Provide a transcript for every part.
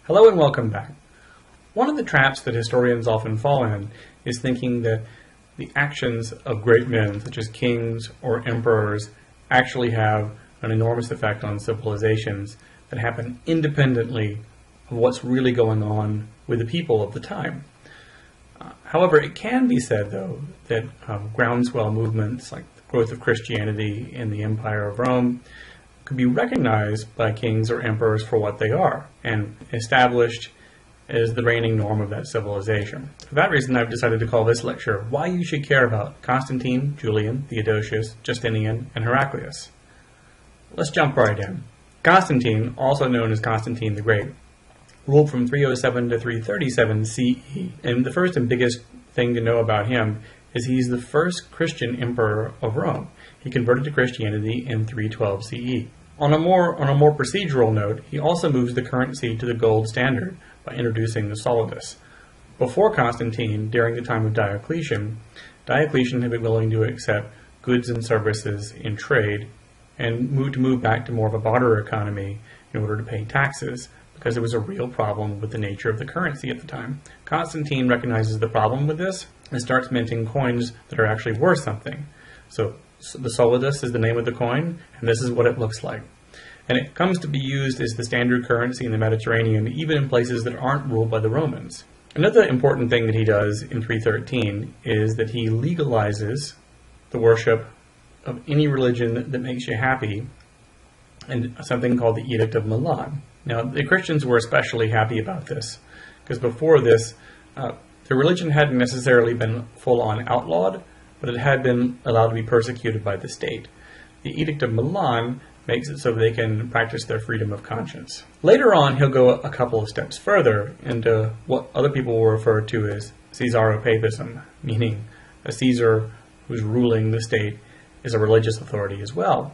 Hello and welcome back. One of the traps that historians often fall in is thinking that the actions of great men, such as kings or emperors, actually have an enormous effect on civilizations that happen independently of what's really going on with the people of the time. However, it can be said, though, that groundswell movements like the growth of Christianity in the Empire of Rome could be recognized by kings or emperors for what they are and established as the reigning norm of that civilization. For that reason, I've decided to call this lecture Why You Should Care About Constantine, Julian, Theodosius, Justinian, and Heraclius. Let's jump right in. Constantine, also known as Constantine the Great, ruled from 307 to 337 CE, and the first and biggest thing to know about him is he's the first Christian emperor of Rome. He converted to Christianity in 312 CE. On a more procedural note, he also moves the currency to the gold standard by introducing the solidus. Before Constantine, during the time of Diocletian had been willing to accept goods and services in trade and move back to more of a barter economy in order to pay taxes, because there was a real problem with the nature of the currency at the time. Constantine recognizes the problem with this and starts minting coins that are actually worth something. So the solidus is the name of the coin, and this is what it looks like. And it comes to be used as the standard currency in the Mediterranean, even in places that aren't ruled by the Romans. Another important thing that he does in 313 is that he legalizes the worship of any religion that makes you happy, and something called the Edict of Milan. Now, the Christians were especially happy about this, because before this, the religion hadn't necessarily been full-on outlawed, but it had been allowed to be persecuted by the state. The Edict of Milan makes it so they can practice their freedom of conscience. Later on, he'll go a couple of steps further into what other people will refer to as Caesaropapism, meaning a Caesar who's ruling the state is a religious authority as well.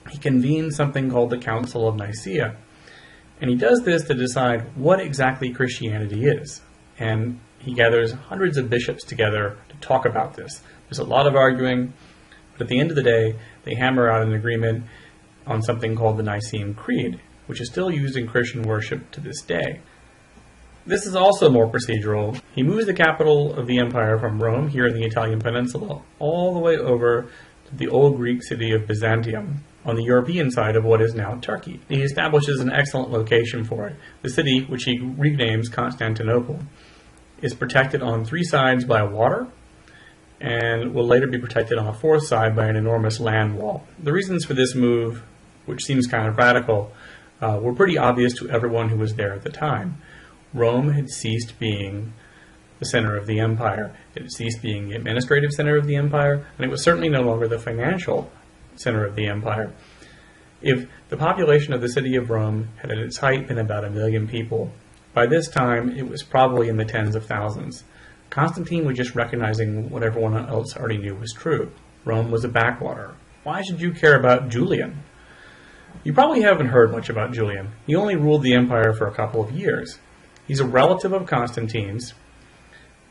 He convenes something called the Council of Nicaea, and he does this to decide what exactly Christianity is. And he gathers hundreds of bishops together to talk about this. There's a lot of arguing, but at the end of the day, they hammer out an agreement on something called the Nicene Creed, which is still used in Christian worship to this day. This is also more procedural. He moves the capital of the empire from Rome, here in the Italian peninsula, all the way over to the old Greek city of Byzantium, on the European side of what is now Turkey. He establishes an excellent location for it. The city, which he renames Constantinople, is protected on three sides by water, and will later be protected on a fourth side by an enormous land wall. The reasons for this move, which seems kind of radical, were pretty obvious to everyone who was there at the time. Rome had ceased being the center of the empire. It had ceased being the administrative center of the empire, and it was certainly no longer the financial center of the empire. If the population of the city of Rome had at its height been about 1 million people, by this time it was probably in the tens of thousands. Constantine was just recognizing what everyone else already knew was true. Rome was a backwater. Why should you care about Julian? You probably haven't heard much about Julian. He only ruled the empire for a couple of years. He's a relative of Constantine's,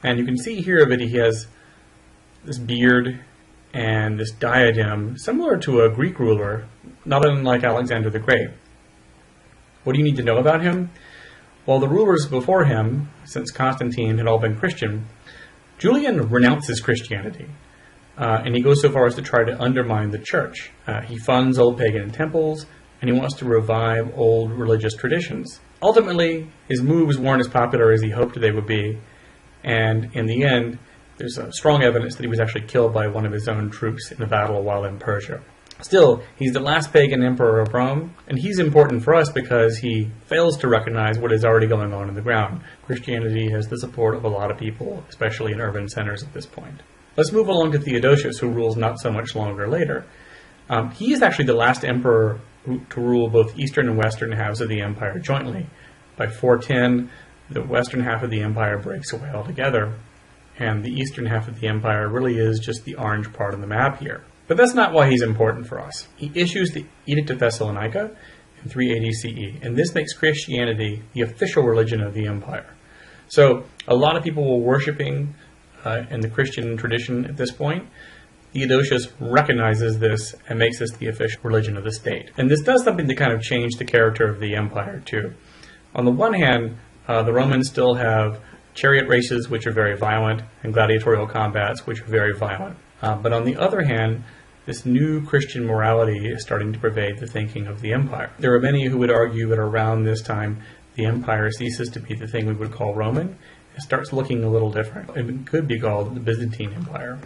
and you can see here that he has this beard and this diadem, similar to a Greek ruler, not unlike Alexander the Great. What do you need to know about him? Well, the rulers before him, since Constantine, had all been Christian. Julian renounces Christianity, and he goes so far as to try to undermine the church. He funds old pagan temples, and he wants to revive old religious traditions. Ultimately, his moves weren't as popular as he hoped they would be, and in the end, there's strong evidence that he was actually killed by one of his own troops in a battle while in Persia. Still, he's the last pagan emperor of Rome, and he's important for us because he fails to recognize what is already going on in the ground. Christianity has the support of a lot of people, especially in urban centers at this point. Let's move along to Theodosius, who rules not so much longer later. He is actually the last emperor to rule both eastern and western halves of the empire jointly. By 410, the western half of the empire breaks away altogether, and the eastern half of the empire really is just the orange part of the map here. But that's not why he's important for us. He issues the Edict of Thessalonica in 380 CE, and this makes Christianity the official religion of the empire. So a lot of people were worshiping in the Christian tradition at this point. Theodosius recognizes this and makes this the official religion of the state. And this does something to kind of change the character of the empire too. On the one hand, the Romans still have chariot races, which are very violent, and gladiatorial combats, which are very violent. But on the other hand, this new Christian morality is starting to pervade the thinking of the empire. There are many who would argue that around this time, the empire ceases to be the thing we would call Roman. It starts looking a little different. It could be called the Byzantine Empire.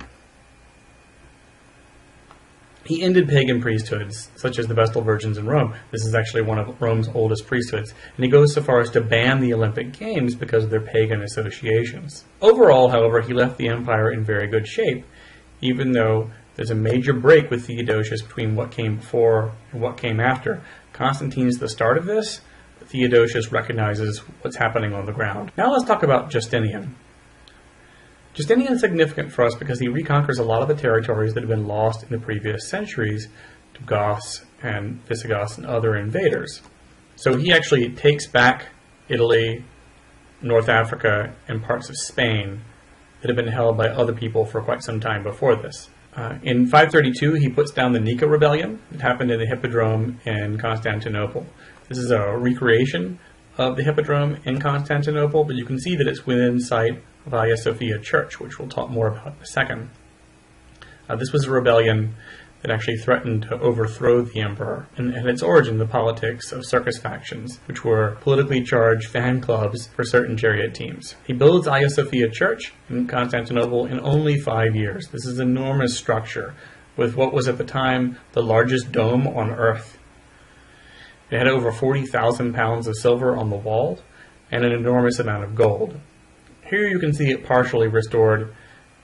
He ended pagan priesthoods, such as the Vestal Virgins in Rome. This is actually one of Rome's oldest priesthoods. And he goes so far as to ban the Olympic Games because of their pagan associations. Overall, however, he left the empire in very good shape, even though there's a major break with Theodosius between what came before and what came after. Constantine's the start of this. Theodosius recognizes what's happening on the ground. Now let's talk about Justinian. Justinian is significant for us because he reconquers a lot of the territories that have been lost in the previous centuries to Goths and Visigoths and other invaders. So he actually takes back Italy, North Africa, and parts of Spain that have been held by other people for quite some time before this. In 532, he puts down the Nika rebellion that happened in the Hippodrome in Constantinople. This is a recreation of the Hippodrome in Constantinople, but you can see that it's within sight of Hagia Sophia Church, which we'll talk more about in a second. This was a rebellion that actually threatened to overthrow the emperor, and had its origin in the politics of circus factions, which were politically charged fan clubs for certain chariot teams. He builds Hagia Sophia Church in Constantinople in only 5 years. This is an enormous structure with what was at the time the largest dome on earth. It had over 40,000 pounds of silver on the wall and an enormous amount of gold. Here you can see it partially restored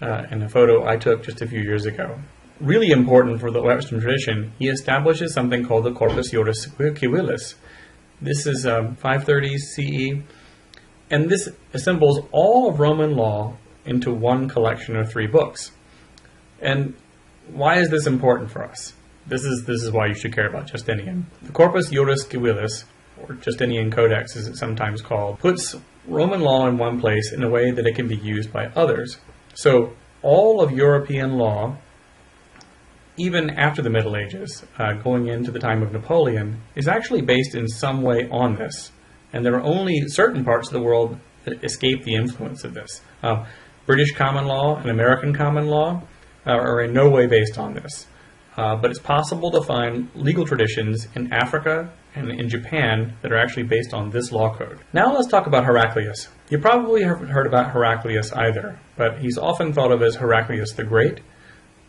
in a photo I took just a few years ago. Really important for the Western tradition, he establishes something called the Corpus Juris Civilis. This is 530 CE, and this assembles all of Roman law into one collection of 3 books. And why is this important for us? This is why you should care about Justinian. The Corpus Juris Civilis, or Justinian Codex as it's sometimes called, puts Roman law in one place in a way that it can be used by others. So all of European law, even after the Middle Ages, going into the time of Napoleon, is actually based in some way on this. And there are only certain parts of the world that escape the influence of this. British common law and American common law are in no way based on this. But it's possible to find legal traditions in Africa and in Japan that are actually based on this law code. Now let's talk about Heraclius. You probably haven't heard about Heraclius either, but he's often thought of as Heraclius the Great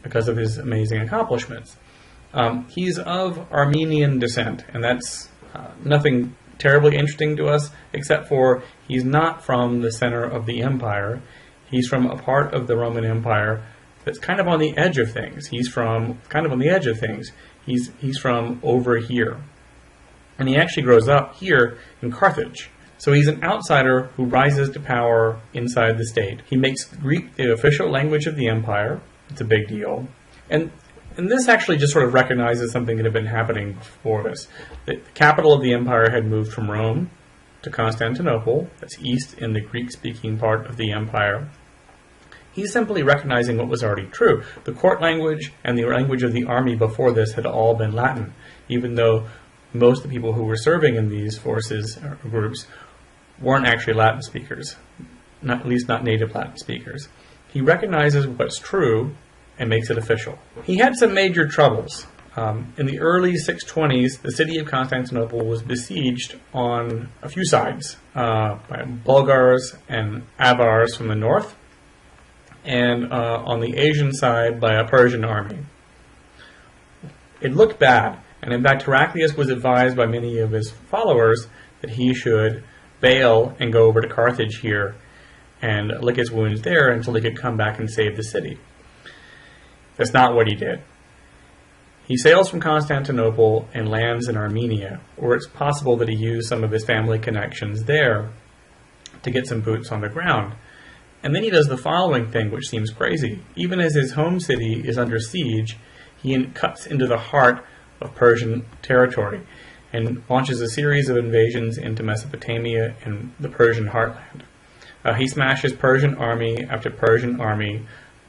because of his amazing accomplishments. He's of Armenian descent, and that's nothing terribly interesting to us, except for he's not from the center of the empire. He's from a part of the Roman Empire that's kind of on the edge of things. He's from over here. And he actually grows up here in Carthage. So he's an outsider who rises to power inside the state. He makes Greek the official language of the empire. It's a big deal. And this actually just sort of recognizes something that had been happening before this. The capital of the empire had moved from Rome to Constantinople. That's east in the Greek-speaking part of the empire. He's simply recognizing what was already true. The court language and the language of the army before this had all been Latin, even though most of the people who were serving in these forces or groups weren't actually Latin speakers, at least not native Latin speakers. He recognizes what's true and makes it official. He had some major troubles. In the early 620s, the city of Constantinople was besieged on a few sides by Bulgars and Avars from the north, and on the Asian side by a Persian army. It looked bad, and in fact Heraclius was advised by many of his followers that he should bail and go over to Carthage here and lick his wounds there until he could come back and save the city. That's not what he did. He sails from Constantinople and lands in Armenia, where it's possible that he used some of his family connections there to get some boots on the ground. And then he does the following thing, which seems crazy. Even as his home city is under siege, he cuts into the heart of Persian territory and launches a series of invasions into Mesopotamia and the Persian heartland. He smashes Persian army after Persian army,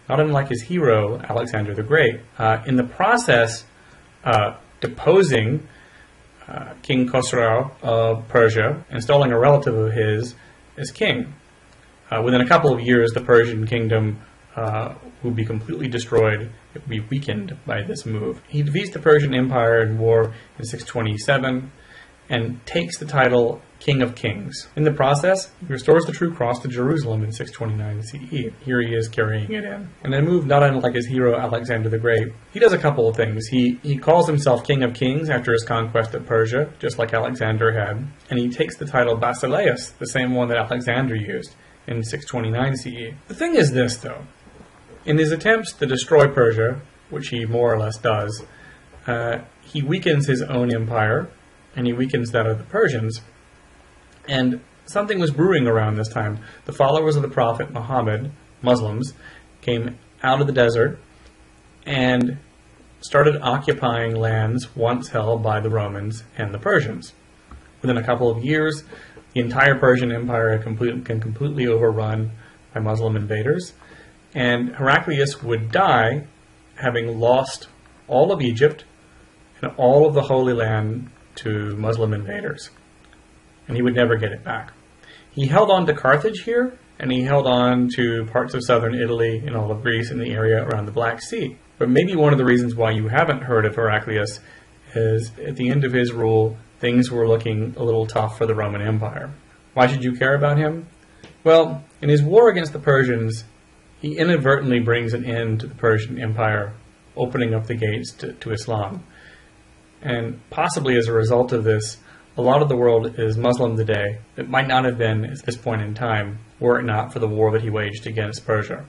not unlike his hero, Alexander the Great. In the process, deposing King Khosrau of Persia, installing a relative of his as king. Within a couple of years, the Persian kingdom would be completely destroyed. It would be weakened by this move. He defeats the Persian Empire in war in 627 and takes the title King of Kings. In the process, he restores the True Cross to Jerusalem in 629 CE. Here he is carrying it in. And a move not unlike his hero Alexander the Great. He does a couple of things. He calls himself King of Kings after his conquest of Persia, just like Alexander had. And he takes the title Basileus, the same one that Alexander used, in 629 CE. The thing is this, though. In his attempts to destroy Persia, which he more or less does, he weakens his own empire, and he weakens that of the Persians. And something was brewing around this time. The followers of the Prophet Muhammad, Muslims, came out of the desert and started occupying lands once held by the Romans and the Persians. Within a couple of years, the entire Persian Empire can completely overrun by Muslim invaders, and Heraclius would die having lost all of Egypt and all of the Holy Land to Muslim invaders. And he would never get it back. He held on to Carthage here, and he held on to parts of southern Italy and all of Greece and the area around the Black Sea. But maybe one of the reasons why you haven't heard of Heraclius is at the end of his rule, things were looking a little tough for the Roman Empire. Why should you care about him? Well, in his war against the Persians, he inadvertently brings an end to the Persian Empire, opening up the gates to Islam. And possibly as a result of this, a lot of the world is Muslim today. It might not have been at this point in time were it not for the war that he waged against Persia.